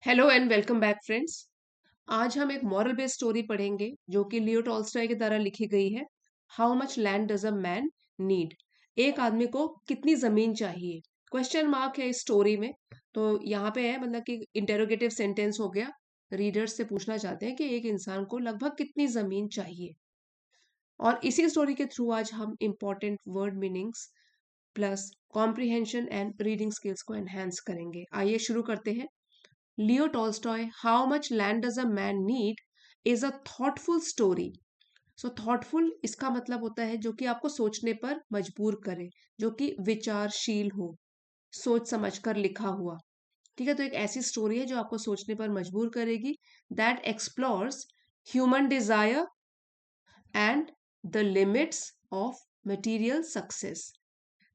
Hello and welcome back friends. आज हम एक मॉरल बेस्ड स्टोरी पढ़ेंगे जो कि लियो टॉल्स्टॉय के द्वारा लिखी गई है। How much land does a man need? एक आदमी को कितनी जमीन चाहिए? क्वेश्चन मार्क है इस स्टोरी में। तो यहाँ पे है मतलब कि इंटेरोगेटिव सेंटेंस हो गया। रीडर्स से पूछना चाहते हैं कि एक इंसान को लगभग कितनी जमीन चाहिए। और इसी स्टोरी के थ्रू आज हम important word meanings plus comprehension and reading skills को एनहेंस करेंगे। आइए शुरू करते हैं। Leo Tolstoy, How Much Land Does a Man Need is a thoughtful story. So thoughtful इसका मतलब होता है जो कि आपको सोचने पर मजबूर करे, जो कि विचारशील हो, सोच समझकर लिखा हुआ। ठीक है, तो एक ऐसी स्टोरी है जो आपको सोचने पर मजबूर करेगी। That explores human desire and the limits of material success.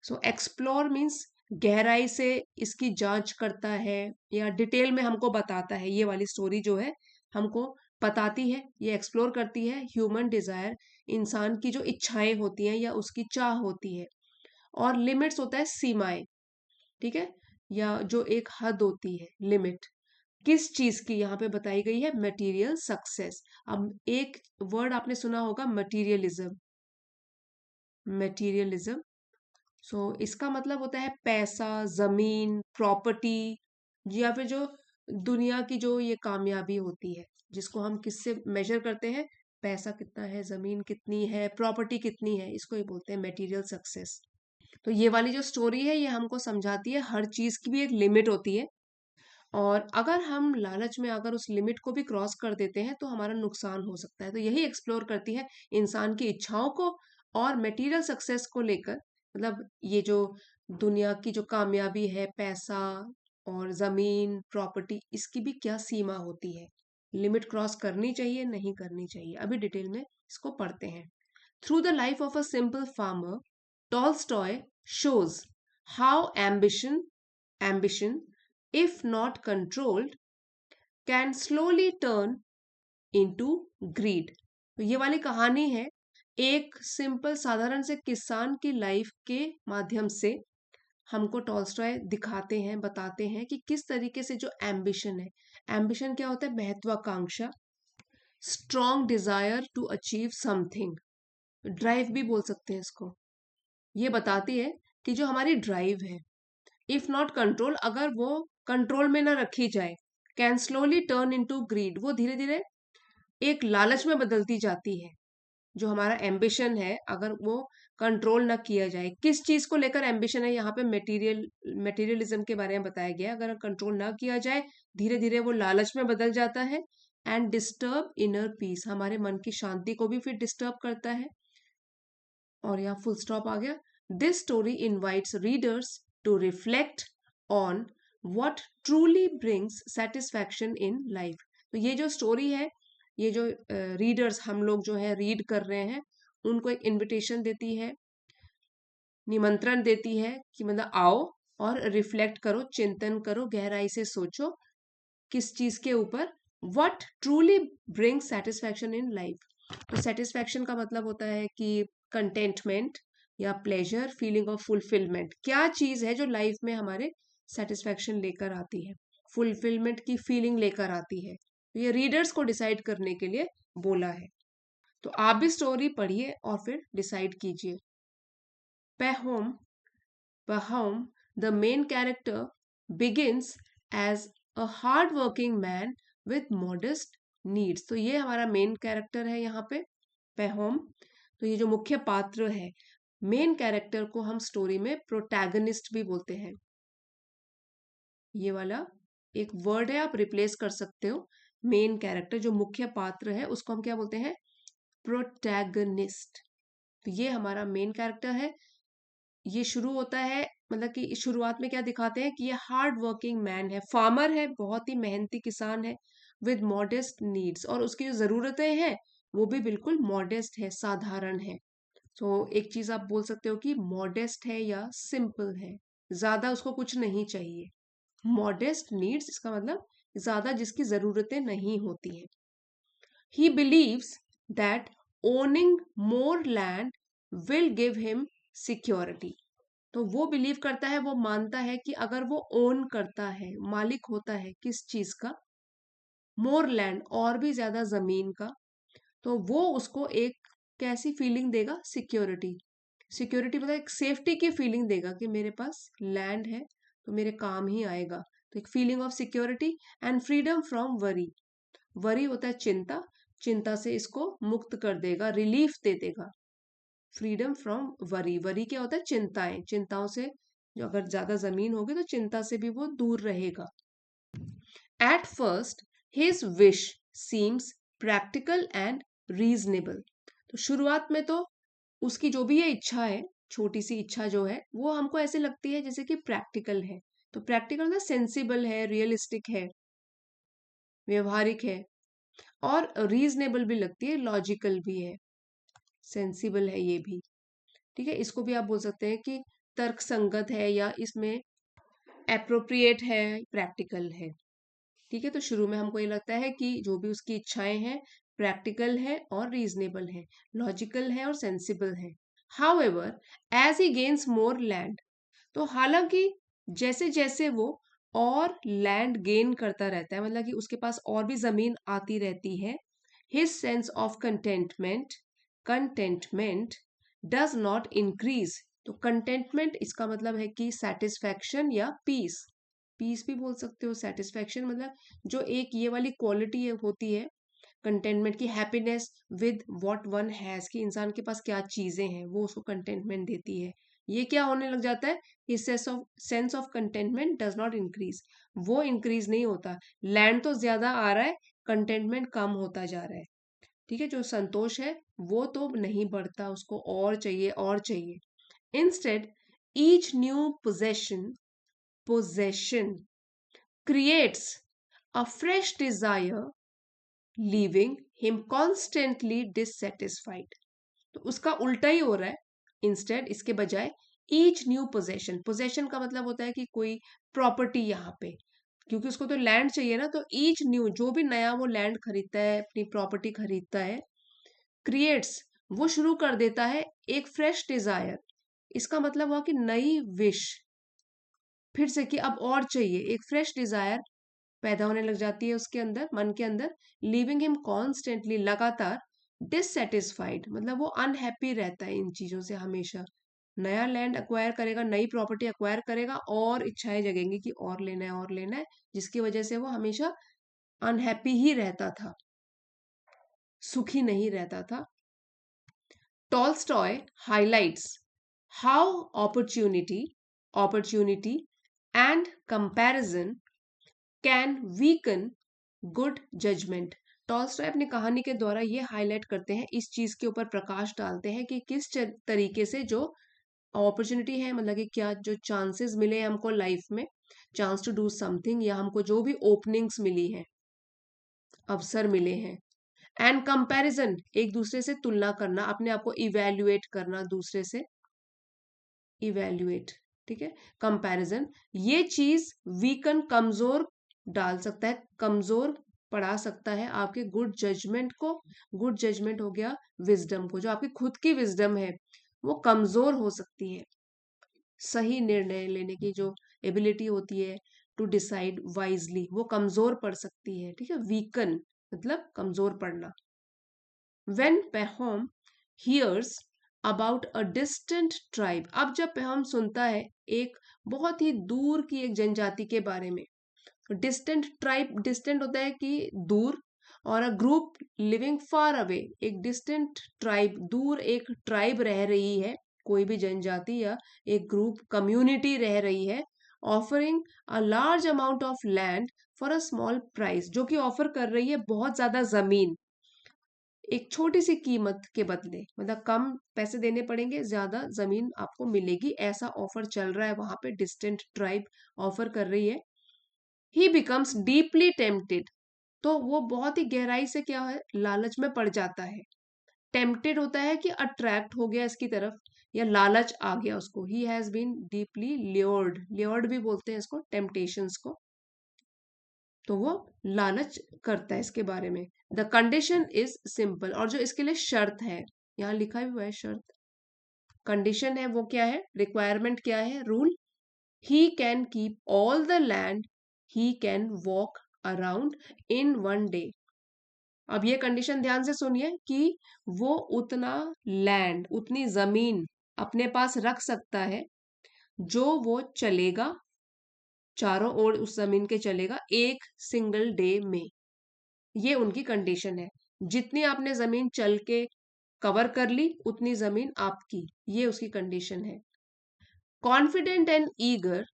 So explore means गहराई से इसकी जांच करता है या डिटेल में हमको बताता है। ये वाली स्टोरी जो है हमको बताती है, ये एक्सप्लोर करती है ह्यूमन डिजायर, इंसान की जो इच्छाएं होती हैं या उसकी चाह होती है। और लिमिट्स होता है सीमाएं। ठीक है, या जो एक हद होती है, लिमिट किस चीज की यहाँ पे बताई गई है? Material success. अब एक वर्ड आपने सुना होगा, मटीरियलिज्म। मटीरियलिज्म, सो इसका मतलब होता है पैसा, जमीन, प्रॉपर्टी, या फिर जो दुनिया की जो ये कामयाबी होती है जिसको हम किससे मेजर करते हैं? पैसा कितना है, जमीन कितनी है, प्रॉपर्टी कितनी है, इसको ही बोलते हैं मटेरियल सक्सेस। तो ये वाली जो स्टोरी है ये हमको समझाती है हर चीज की भी एक लिमिट होती है। और अगर हम लालच में अगर उस लिमिट को भी क्रॉस कर देते हैं तो हमारा नुकसान हो सकता है। तो यही एक्सप्लोर करती है इंसान की इच्छाओं को और मटेरियल सक्सेस को लेकर। मतलब ये जो दुनिया की जो कामयाबी है, पैसा और जमीन, प्रॉपर्टी, इसकी भी क्या सीमा होती है? लिमिट क्रॉस करनी चाहिए, नहीं करनी चाहिए? अभी डिटेल में इसको पढ़ते हैं। Through the life of a simple farmer, Tolstoy shows how ambition, if not controlled, can slowly turn into greed. तो ये वाली कहानी है एक सिंपल साधारण से किसान की लाइफ के माध्यम से। हमको टॉल्स्टॉय दिखाते हैं, बताते हैं कि किस तरीके से जो एम्बिशन है, एम्बिशन क्या होता है? महत्वाकांक्षा, strong desire to achieve something, drive भी बोल सकते हैं इसको। ये बताती है कि जो हमारी ड्राइव है, इफ नॉट कंट्रोल, अगर वो कंट्रोल में ना रखी जाए, can slowly turn into greed, वो धीरे धीरे एक लालच में बदलती जाती है। जो हमारा एम्बिशन है अगर वो कंट्रोल ना किया जाए, किस चीज को लेकर एम्बिशन है? यहाँ पे मटेरियलिज्म के बारे में बताया गया है। अगर कंट्रोल ना किया जाए, धीरे धीरे वो लालच में बदल जाता है। एंड डिस्टर्ब इनर पीस, हमारे मन की शांति को भी फिर डिस्टर्ब करता है। और यहाँ फुल स्टॉप आ गया। This story invites readers to reflect on what truly brings satisfaction in life. तो ये जो स्टोरी है, ये जो रीडर्स, हम लोग जो है रीड कर रहे हैं, उनको एक इनविटेशन देती है, निमंत्रण देती है कि मतलब आओ और रिफ्लेक्ट करो, चिंतन करो, गहराई से सोचो किस चीज के ऊपर? What truly brings satisfaction in life. तो सेटिस्फैक्शन का मतलब होता है कि कंटेंटमेंट या प्लेजर, फीलिंग ऑफ फुलफिलमेंट। क्या चीज है जो लाइफ में हमारे सेटिस्फैक्शन लेकर आती है, फुलफिलमेंट की फीलिंग लेकर आती है? तो ये रीडर्स को डिसाइड करने के लिए बोला है। तो आप भी स्टोरी पढ़िए और फिर डिसाइड कीजिए। Pahom, Pahom, the main character, begins as a hardworking man with modest needs. तो ये हमारा मेन कैरेक्टर है यहाँ पे, पेहोम। तो ये जो मुख्य पात्र है, मेन कैरेक्टर को हम स्टोरी में प्रोटैगनिस्ट भी बोलते हैं। ये वाला एक वर्ड है, आप रिप्लेस कर सकते हो। मेन कैरेक्टर जो मुख्य पात्र है उसको हम क्या बोलते हैं? प्रोटैगनिस्ट। तो ये हमारा मेन कैरेक्टर है। ये शुरू होता है, मतलब कि शुरुआत में क्या दिखाते हैं कि ये हार्ड वर्किंग मैन है, फार्मर है, बहुत ही मेहनती किसान है, विद मॉडेस्ट नीड्स, और उसकी जो जरूरतें हैं वो भी बिल्कुल मॉडेस्ट है, साधारण है। तो एक चीज आप बोल सकते हो कि मॉडेस्ट है या सिंपल है, ज्यादा उसको कुछ नहीं चाहिए। मॉडेस्ट नीड्स इसका मतलब ज्यादा जिसकी जरूरतें नहीं होती हैं। He believes that owning more land will give him security। तो वो बिलीव करता है, वो मानता है कि अगर वो ओन करता है, मालिक होता है किस चीज का, मोर लैंड, और भी ज्यादा जमीन का, तो वो उसको एक कैसी फीलिंग देगा, सिक्योरिटी। सिक्योरिटी मतलब एक सेफ्टी की फीलिंग देगा कि मेरे पास लैंड है तो मेरे काम ही आएगा। तो एक feeling of security and freedom from worry. Worry होता है चिंता, चिंता से इसको मुक्त कर देगा, रिलीफ दे देगा। फ्रीडम फ्रॉम वरी, वरी क्या होता है, चिंताएं, चिंताओं से, जो अगर ज्यादा जमीन होगी तो चिंता से भी वो दूर रहेगा। At first his wish seems practical and reasonable. तो शुरुआत में तो उसकी जो भी ये इच्छा है, छोटी सी इच्छा जो है, वो हमको ऐसे लगती है जैसे कि प्रैक्टिकल है। तो प्रैक्टिकल ना, सेंसिबल है, रियलिस्टिक है, व्यवहारिक है, और रीजनेबल भी लगती है, लॉजिकल भी है, सेंसिबल है ये भी। ठीक है, इसको भी आप बोल सकते हैं कि तर्क संगत है, या इसमें एप्रोप्रिएट है, प्रैक्टिकल है। ठीक है, तो शुरू में हमको ये लगता है कि जो भी उसकी इच्छाएं हैं प्रैक्टिकल है और रीजनेबल है, लॉजिकल है और सेंसिबल है। However as he gains more land, तो हालांकि जैसे जैसे वो और लैंड गेन करता रहता है, मतलब कि उसके पास और भी जमीन आती रहती है, his sense of contentment does not increase. तो कंटेंटमेंट इसका मतलब है कि सेटिस्फैक्शन या पीस, पीस भी बोल सकते हो, सेटिस्फैक्शन मतलब जो एक ये वाली क्वालिटी होती है कंटेंटमेंट की, happiness with what one has, कि इंसान के पास क्या चीजें हैं, वो उसको कंटेंटमेंट देती है। ये क्या होने लग जाता है, कि sense of contentment does not increase, वो इंक्रीज नहीं होता। लैंड तो ज्यादा आ रहा है, कंटेंटमेंट कम होता जा रहा है। ठीक है, जो संतोष है वो तो नहीं बढ़ता, उसको और चाहिए और चाहिए। Instead each new possession creates a fresh desire, leaving him constantly dissatisfied। तो उसका उल्टा ही हो रहा है, इंस्टेड, इसके बजाय, ईच न्यू पोजेशन, पोजेशन का मतलब होता है कि कोई प्रॉपर्टी यहाँ पे, क्योंकि उसको तो लैंड चाहिए ना, तो ईच न्यू, जो भी नया वो लैंड खरीदता है, अपनी प्रॉपर्टी खरीदता है, क्रिएट्स, वो शुरू कर देता है एक फ्रेश डिजायर। इसका मतलब हुआ कि नई विश, फिर से कि अब और चाहिए, एक फ्रेश डिजायर पैदा होने लग जाती है उसके अंदर, मन के अंदर। लिविंग हिम कॉन्स्टेंटली, लगातार, डिससेटिस्फाइड मतलब वो अनहैप्पी रहता है इन चीजों से हमेशा। नया लैंड एक्वायर करेगा, नई प्रॉपर्टी एक्वायर करेगा, और इच्छाएं जगेंगी कि और लेना है और लेना है, जिसकी वजह से वो हमेशा अनहैप्पी ही रहता था, सुखी नहीं रहता था। Tolstoy highlights how opportunity and comparison can weaken good judgment. Tolstoy अपनी कहानी के द्वारा ये हाईलाइट करते हैं, इस चीज के ऊपर प्रकाश डालते हैं कि किस तरीके से जो अपॉर्चुनिटी है, मतलब कि क्या जो चांसेस मिले हैं हमको लाइफ में, चांस टू डू समथिंग, या हमको जो भी ओपनिंग्स मिली हैं, अवसर मिले हैं, एंड कंपैरिजन, एक दूसरे से तुलना करना, अपने आप को इवेल्युएट करना, दूसरे से इवेल्युएट। ठीक है, कंपैरिजन, ये चीज वीकन, कमजोर डाल सकता है, कमजोर पढ़ा सकता है आपके गुड जजमेंट को। गुड जजमेंट हो गया विजडम को, जो आपकी खुद की विजडम है वो कमजोर हो सकती है। सही निर्णय लेने की जो एबिलिटी होती है, टू डिसाइड वाइजली, वो कमजोर पड़ सकती है। ठीक है, वीकन मतलब कमजोर पड़ना। When Pahom hears about a distant tribe, अब जब पेहम सुनता है एक बहुत ही दूर की एक जनजाति के बारे में, डिस्टेंट ट्राइब, डिस्टेंट होता है कि दूर, और a group living far away, एक डिस्टेंट ट्राइब, दूर एक ट्राइब रह रही है, कोई भी जनजाति या एक ग्रुप कम्युनिटी रह रही है, offering a large amount of land for a small price, जो कि ऑफर कर रही है बहुत ज्यादा जमीन एक छोटी सी कीमत के बदले, मतलब कम पैसे देने पड़ेंगे, ज्यादा जमीन आपको मिलेगी, ऐसा ऑफर चल रहा है वहां पे, डिस्टेंट ट्राइब ऑफर कर रही है। ही बिकम्स डीपली टेम्पटेड, तो वो बहुत ही गहराई से क्या है, लालच में पड़ जाता है। टेम्पटेड होता है कि अट्रैक्ट हो गया इसकी तरफ, या लालच आ गया उसको। He has been deeply lured, lured भी बोलते हैं इसको, टेम्पटेशंस को। तो वो लालच करता है इसके बारे में। द कंडीशन इज सिंपल, और जो इसके लिए शर्त है, यहाँ लिखा भी हुआ है शर्त, कंडीशन है वो क्या है, रिक्वायरमेंट क्या है, rule, he can keep all the land, he can walk around in one day. अब ये कंडीशन ध्यान से सुनिए कि वो उतना लैंड, उतनी जमीन अपने पास रख सकता है जो वो चलेगा, चारों ओर उस जमीन के चलेगा एक सिंगल डे में। ये उनकी कंडीशन है। जितनी आपने जमीन चल के कवर कर ली उतनी जमीन आपकी, ये उसकी कंडीशन है। Confident and eager,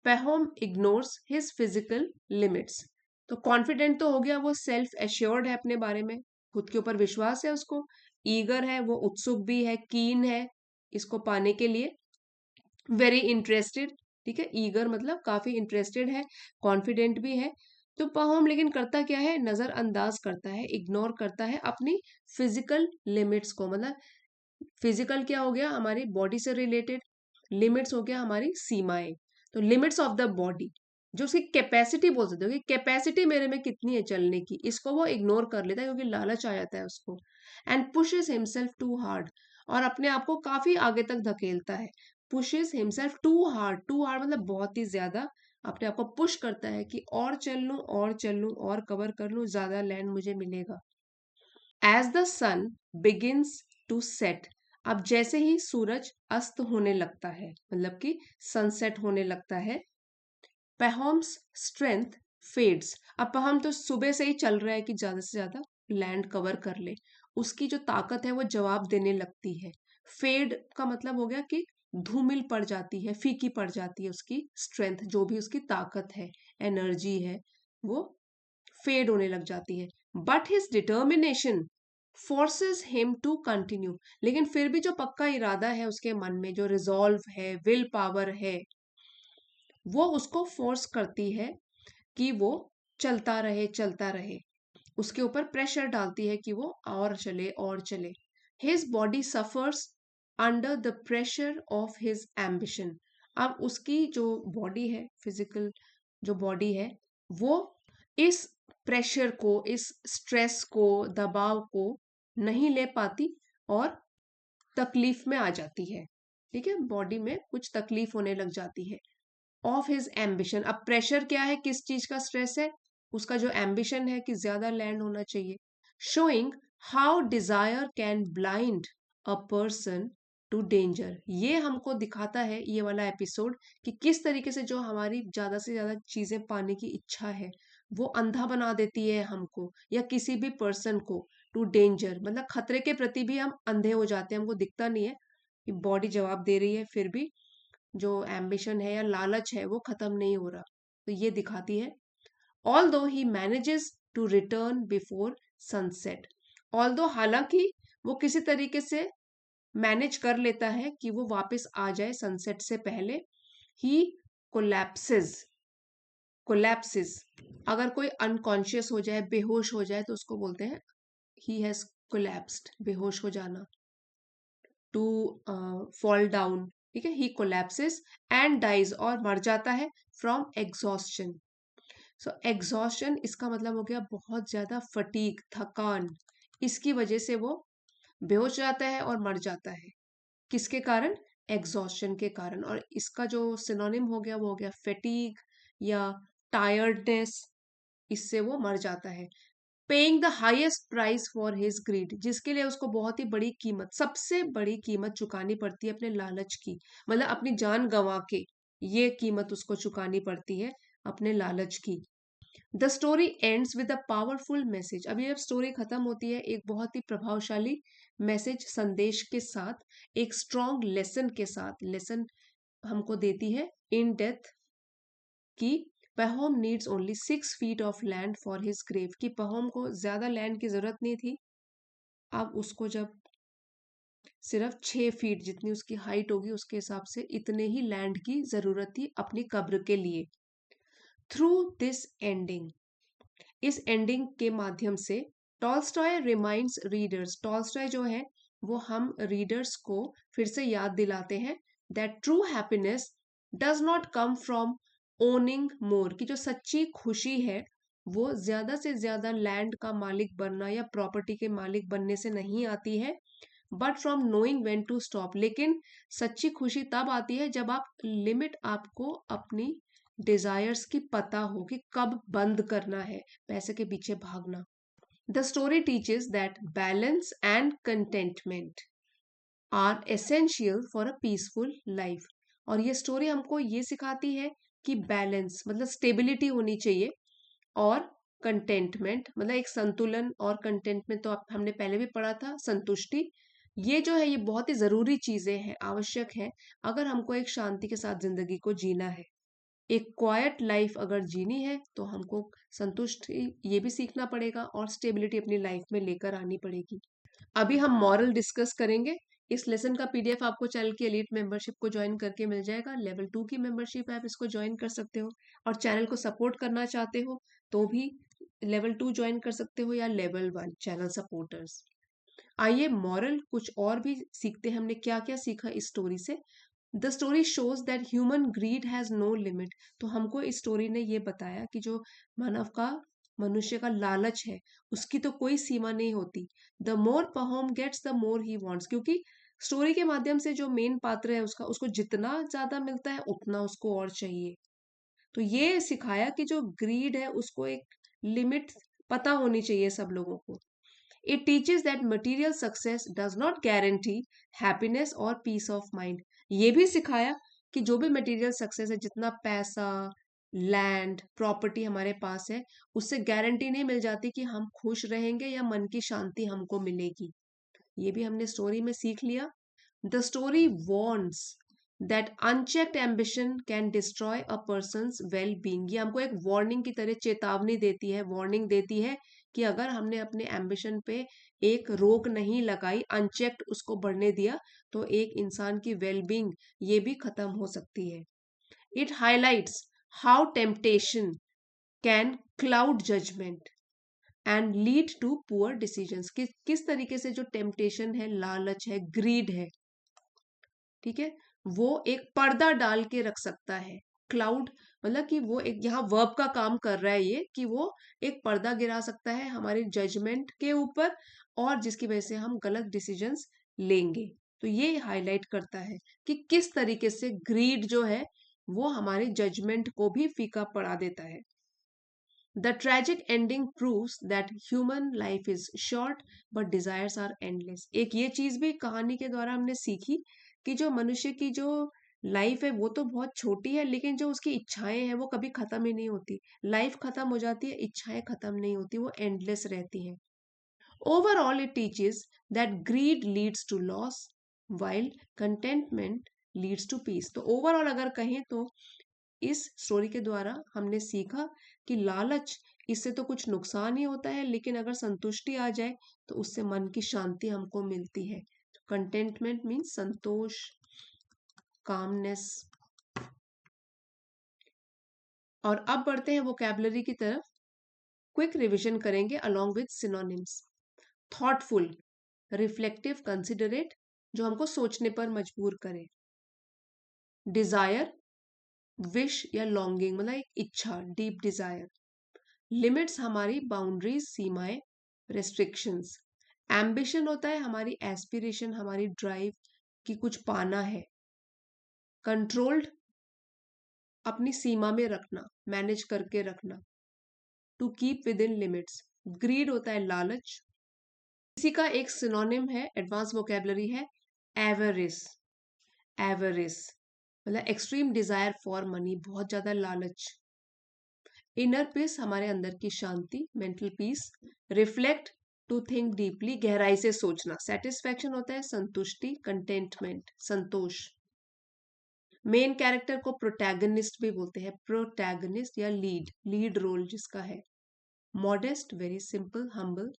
Pahom ignores his physical limits. तो कॉन्फिडेंट तो हो गया, वो सेल्फ एश्योर्ड है अपने बारे में, खुद के ऊपर विश्वास है उसको। ईगर है, वो उत्सुक भी है, कीन है इसको पाने के लिए। वेरी इंटरेस्टेड, ठीक है, ईगर मतलब काफी इंटरेस्टेड है, कॉन्फिडेंट भी है। तो पहोम लेकिन करता क्या है, नजरअंदाज करता है, इग्नोर करता है अपनी फिजिकल लिमिट्स को। मतलब फिजिकल क्या हो गया, हमारी बॉडी से रिलेटेड, लिमिट्स हो गया हमारी सीमाएं। तो लिमिट्स ऑफ द बॉडी, जो उसकी कैपेसिटी बोल सकते हो कि कैपेसिटी मेरे में कितनी है चलने की, इसको वो इग्नोर कर लेता है क्योंकि लालच आ जाता है उसको। And pushes himself too hard, और अपने आप को काफी आगे तक धकेलता है। पुशेस हिमसेल्फ टू हार्ड मतलब बहुत ही ज्यादा अपने आप को पुश करता है कि और चल लूं और चल लूं और कवर कर लूं, ज्यादा लैंड मुझे मिलेगा। As the sun begins to set, अब जैसे ही सूरज अस्त होने लगता है, मतलब कि सनसेट होने लगता है, पेहोम्स स्ट्रेंथ फेड्स। अब पहम तो सुबह से ही चल रहा है कि ज्यादा से ज्यादा लैंड कवर कर ले, उसकी जो ताकत है वो जवाब देने लगती है। फेड का मतलब हो गया कि धूमिल पड़ जाती है, फीकी पड़ जाती है उसकी स्ट्रेंथ, जो भी उसकी ताकत है, एनर्जी है, वो फेड होने लग जाती है। But his determination forces him to continue, लेकिन फिर भी जो पक्का इरादा है उसके मन में, जो रिजॉल्व है, विल पावर है, वो उसको फोर्स करती है कि वो चलता रहे चलता रहे, उसके ऊपर प्रेशर डालती है कि वो और चले और चले। His body suffers under the pressure of his ambition. अब उसकी जो बॉडी है, फिजिकल जो बॉडी है, वो इस प्रेशर को, इस स्ट्रेस को, दबाव को नहीं ले पाती और तकलीफ में आ जाती है। ठीक है, बॉडी में कुछ तकलीफ होने लग जाती है। ऑफ हिज एम्बिशन, अब प्रेशर क्या है, किस चीज का स्ट्रेस है, उसका जो एम्बिशन है कि ज्यादा लैंड होना चाहिए। Showing how desire can blind a person to danger, ये हमको दिखाता है ये वाला एपिसोड कि किस तरीके से जो हमारी ज्यादा से ज्यादा चीजें पाने की इच्छा है वो अंधा बना देती है हमको या किसी भी पर्सन को। टू डेंजर मतलब खतरे के प्रति भी हम अंधे हो जाते हैं, हमको दिखता नहीं है कि बॉडी जवाब दे रही है, फिर भी जो एम्बिशन है या लालच है वो खत्म नहीं हो रहा। तो ये दिखाती है। Although he manages to return before sunset, although हालांकि वो किसी तरीके से मैनेज कर लेता है कि वो वापस आ जाए सनसेट से पहले। ही कोलैप्सेस, कोलैप्सिस, अगर कोई अनकॉन्शियस हो जाए, बेहोश हो जाए, तो उसको बोलते हैं ही हैज कोलैप्स्ड, बेहोश हो जाना, टू फॉल डाउन। ठीक है, ही कोलैप्सेस एंड डाइज, और मर जाता है, फ्रॉम एग्जॉस्शन। सो एग्जॉस्शन इसका मतलब हो गया बहुत ज्यादा फटीग, थकान, इसकी वजह से वो बेहोश हो जाता है और मर जाता है। किसके कारण, एग्जॉस्शन के कारण। और इसका जो सिनोनिम हो गया वो हो गया फटीग या टायर्डनेस, इससे वो मर जाता है। Paying the highest price for his greed, जिसके लिए उसको बहुत ही बड़ी कीमत, सबसे बड़ी कीमत चुकानी पड़ती है अपने लालच की, मतलब अपनी जान गंवा के ये कीमत उसको चुकानी पड़ती है अपने लालच की। The story ends with a powerful message, अभी जब स्टोरी खत्म होती है एक बहुत ही प्रभावशाली मैसेज, संदेश के साथ, एक स्ट्रॉन्ग लेसन के साथ। लेसन हमको देती है इन डेथ कि Pahom needs only 6 feet of land for his grave, कि पहोम को ज्यादा लैंड की जरूरत नहीं थी। अब उसको जब सिर्फ 6 फीट जितनी उसकी हाइट होगी उसके हिसाब से इतने ही लैंड की जरूरत थी अपनी कब्र के लिए। थ्रू दिस एंडिंग, इस एंडिंग के माध्यम से टॉलस्टॉय रिमाइंड्स रीडर्स, टॉलस्टॉय जो है वो हम रीडर्स को फिर से याद दिलाते हैं that true happiness does not come from owning more, कि जो सच्ची खुशी है वो ज्यादा से ज्यादा लैंड का मालिक बनना या प्रॉपर्टी के मालिक बनने से नहीं आती है, but from knowing when to stop. लेकिन सच्ची खुशी तब आती है जब आप लिमिट, आपको अपनी डिजायर्स की पता हो कि कब बंद करना है पैसे के पीछे भागना। The story teaches that balance and contentment are essential for a peaceful life. और ये स्टोरी हमको ये सिखाती है कि बैलेंस मतलब स्टेबिलिटी होनी चाहिए, और कंटेंटमेंट मतलब एक संतुलन, और कंटेंटमेंट तो हमने पहले भी पढ़ा था, संतुष्टि। ये जो है ये बहुत ही जरूरी चीजें हैं, आवश्यक है अगर हमको एक शांति के साथ जिंदगी को जीना है। एक क्वाइट लाइफ अगर जीनी है तो हमको संतुष्टि ये भी सीखना पड़ेगा और स्टेबिलिटी अपनी लाइफ में लेकर आनी पड़ेगी। अभी हम मॉरल डिस्कस करेंगे। इस लेसन का पीडीएफ आपको चैनल की एलीट मेंबरशिप को ज्वाइन करके मिल जाएगा। लेवल 2 की मेंबरशिप है, आप इसको ज्वाइन कर सकते हो। और चैनल को सपोर्ट करना चाहते हो तो भी लेवल 2 ज्वाइन कर सकते हो, या लेवल 1 चैनल सपोर्टर्स। आइए मॉरल कुछ और भी सीखते हैं, हमने क्या क्या सीखा इस स्टोरी से। The story shows that human greed has no limit. तो हमको इस स्टोरी ने ये बताया कि जो मानव का, मनुष्य का लालच है, उसकी तो कोई सीमा नहीं होती। The more Pahom gets the more he wants. क्योंकि स्टोरी के माध्यम से जो मेन पात्र है उसका, उसको जितना ज्यादा मिलता है उतना उसको और चाहिए। तो ये सिखाया कि जो ग्रीड है उसको एक लिमिट पता होनी चाहिए सब लोगों को। It teaches that material success does not guarantee happiness और peace of mind। ये भी सिखाया कि जो भी मटेरियल सक्सेस है, जितना पैसा, लैंड, प्रॉपर्टी हमारे पास है, उससे गारंटी नहीं मिल जाती कि हम खुश रहेंगे या मन की शांति हमको मिलेगी। ये भी हमने स्टोरी में सीख लिया। The story warns that unchecked ambition can destroy a persons well being. ये हमको एक वार्निंग की तरह चेतावनी देती है, वार्निंग देती है कि अगर हमने अपने एम्बिशन पे एक रोक नहीं लगाई, अनचेक्ड उसको बढ़ने दिया, तो एक इंसान की वेलबींग ये भी खत्म हो सकती है। It highlights how temptation can cloud judgment and lead to poor decisions. किस तरीके से जो टेम्पटेशन है, लालच है, ग्रीड है, ठीक है, वो एक पर्दा डाल के रख सकता है। क्लाउड मतलब कि वो एक यहाँ वर्ब का काम कर रहा है ये, कि वो एक पर्दा गिरा सकता है हमारे जजमेंट के ऊपर, और जिसकी वजह से हम गलत डिसीजंस लेंगे। तो ये हाईलाइट करता है कि किस तरीके से ग्रीड जो है वो हमारे जजमेंट को भी फीका पड़ा देता है। The tragic ending proves that human life is short but desires are endless. एक ये चीज भी कहानी के द्वारा हमने सीखी कि जो मनुष्य की जो लाइफ है वो तो बहुत छोटी है, लेकिन जो उसकी इच्छाएं हैं वो कभी खत्म ही नहीं होती। लाइफ खत्म हो जाती है, इच्छाएं खत्म नहीं होती, वो एंडलेस रहती हैं। Overall it teaches that greed leads to loss while contentment leads to peace. तो ओवरऑल अगर कहें तो इस स्टोरी के द्वारा हमने सीखा कि लालच, इससे तो कुछ नुकसान ही होता है, लेकिन अगर संतुष्टि आ जाए तो उससे मन की शांति हमको मिलती है। कंटेंटमेंट मीन्स संतोष, कामनेस। और अब बढ़ते हैं वोकैबुलरी की तरफ। क्विक रिवीजन करेंगे along with synonyms. Thoughtful, reflective, considerate, जो हमको सोचने पर मजबूर करे। डिजायर, विश या लॉन्गिंग मतलब एक इच्छा, डीप डिजायर। लिमिट्स हमारी बाउंड्रीज, सीमाएं, रेस्ट्रिक्शंस। एम्बिशन होता है हमारी एस्पिरेशन, हमारी ड्राइव कि कुछ पाना है। कंट्रोल्ड, अपनी सीमा में रखना, मैनेज करके रखना। To keep within limits. Greed होता है लालच। इसी का एक सिनोनिम है, एडवांस वोकेबलरी है, एवरिस। एवरिस मतलब एक्सट्रीम डिजायर फॉर मनी, बहुत ज्यादा लालच। इनर पीस हमारे अंदर की शांति, mental peace. Reflect, to think deeply, गहराई से सोचना। सेटिस्फैक्शन होता है संतुष्टि, कंटेंटमेंट, संतोष। मेन कैरेक्टर को प्रोटैगनिस्ट भी बोलते हैं, प्रोटैगनिस्ट या लीड, लीड रोल जिसका है। Modest, very simple, humble.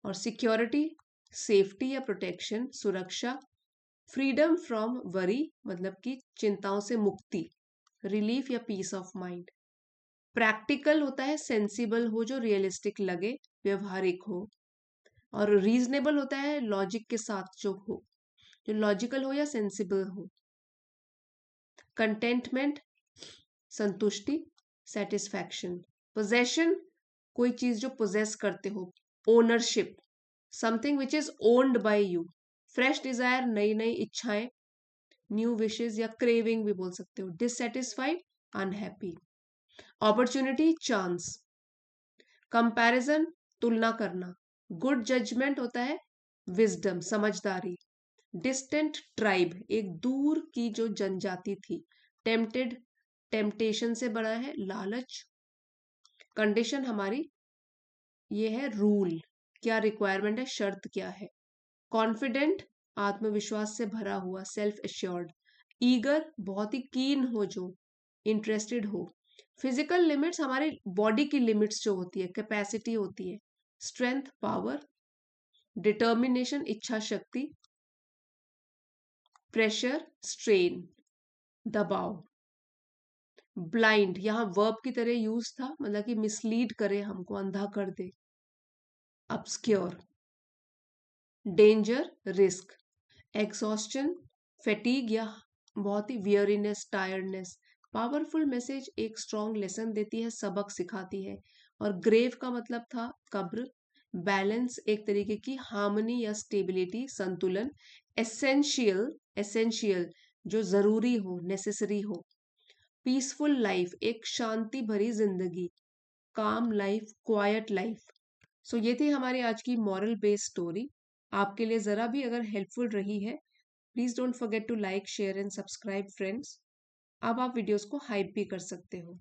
और सिक्योरिटी, सेफ्टी या प्रोटेक्शन, सुरक्षा। फ्रीडम फ्रॉम वरी मतलब कि चिंताओं से मुक्ति, रिलीफ या पीस ऑफ माइंड। प्रैक्टिकल होता है सेंसिबल हो, जो रियलिस्टिक लगे, व्यवहारिक हो। और रीजनेबल होता है लॉजिक के साथ जो हो, जो लॉजिकल हो या सेंसिबल हो। कंटेंटमेंट, संतुष्टि, सेटिस्फैक्शन। पोजेशन, कोई चीज जो पोजेस करते हो, ownership, something which is owned by you, fresh desire, नई नई इच्छाएं, न्यू विशेस या क्रेविंग भी बोल सकते हो। Dissatisfied, unhappy. Opportunity, chance. Comparison, तुलना करना। गुड जजमेंट होता है विजडम, समझदारी। डिस्टेंट ट्राइब, एक दूर की जो जनजाति थी। टेम्पटेड, टेम्पटेशन से बना है, लालच। कंडीशन हमारी ये है रूल, क्या रिक्वायरमेंट है, शर्त क्या है। कॉन्फिडेंट, आत्मविश्वास से भरा हुआ, सेल्फ एश्योर्ड। ईगर, बहुत ही कीन हो, जो इंटरेस्टेड हो। फिजिकल लिमिट्स, हमारे बॉडी की लिमिट्स जो होती है, कैपेसिटी होती है। Strength, power. डिटर्मिनेशन, इच्छा शक्ति। प्रेशर, स्ट्रेन, दबाव। ब्लाइंड, यहाँ वर्ब की तरह यूज था, मतलब कि मिसलीड करे, हमको अंधा कर दे। obscure, danger, risk. Exhaustion, fatigue या बहुत ही वियरीनेस, टायर्डनेस। पावरफुल मैसेज, एक स्ट्रॉन्ग लेसन देती है, सबक सिखाती है। और ग्रेव का मतलब था कब्र। बैलेंस, एक तरीके की हार्मनी या स्टेबिलिटी, संतुलन। एसेंशियल, एसेंशियल, जो जरूरी हो, नेसेसरी हो। पीसफुल लाइफ, एक शांति भरी जिंदगी। काम लाइफ, क्वाइट लाइफ। सो ये थी हमारी आज की मॉरल बेस्ड स्टोरी। आपके लिए जरा भी अगर हेल्पफुल रही है, please don't forget to like, share and subscribe friends. अब आप वीडियोस को हाइप भी कर सकते हो।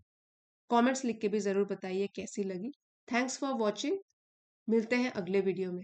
कमेंट्स लिख के भी जरूर बताइए कैसी लगी। Thanks for watching. मिलते हैं अगले वीडियो में।